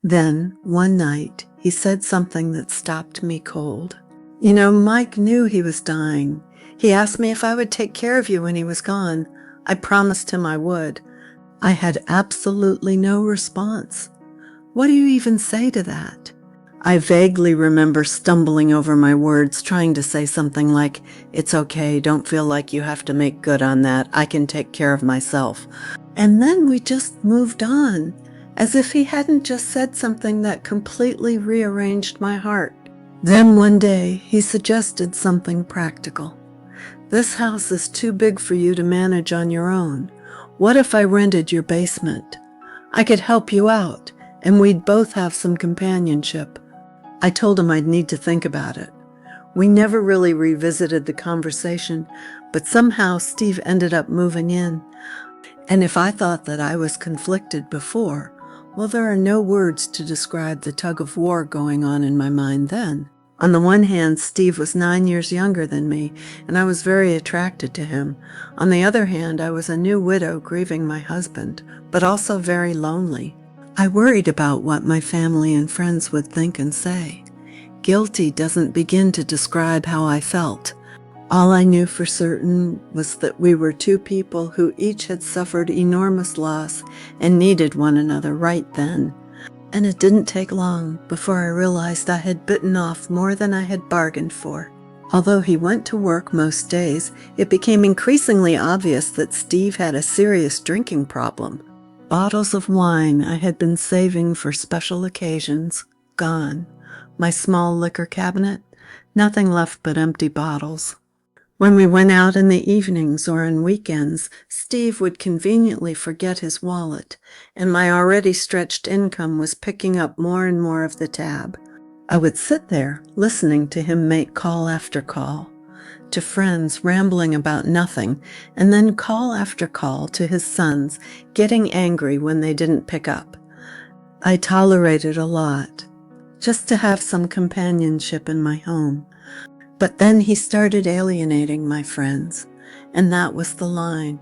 Then, one night, he said something that stopped me cold. "You know, Mike knew he was dying. He asked me if I would take care of you when he was gone. I promised him I would." I had absolutely no response. What do you even say to that? I vaguely remember stumbling over my words, trying to say something like, "It's okay, don't feel like you have to make good on that. I can take care of myself." And then we just moved on, as if he hadn't just said something that completely rearranged my heart. Then one day, he suggested something practical. "This house is too big for you to manage on your own. What if I rented your basement? I could help you out, and we'd both have some companionship." I told him I'd need to think about it. We never really revisited the conversation, but somehow Steve ended up moving in. And if I thought that I was conflicted before, well, there are no words to describe the tug of war going on in my mind then. On the one hand, Steve was 9 years younger than me, and I was very attracted to him. On the other hand, I was a new widow grieving my husband, but also very lonely. I worried about what my family and friends would think and say. Guilty doesn't begin to describe how I felt. All I knew for certain was that we were two people who each had suffered enormous loss and needed one another right then. And it didn't take long before I realized I had bitten off more than I had bargained for. Although he went to work most days, it became increasingly obvious that Steve had a serious drinking problem. Bottles of wine I had been saving for special occasions, gone. My small liquor cabinet, nothing left but empty bottles. When we went out in the evenings or on weekends, Steve would conveniently forget his wallet, and my already stretched income was picking up more and more of the tab. I would sit there, listening to him make call after call, to friends rambling about nothing, and then call after call to his sons, getting angry when they didn't pick up. I tolerated a lot, just to have some companionship in my home. But then he started alienating my friends, and that was the line.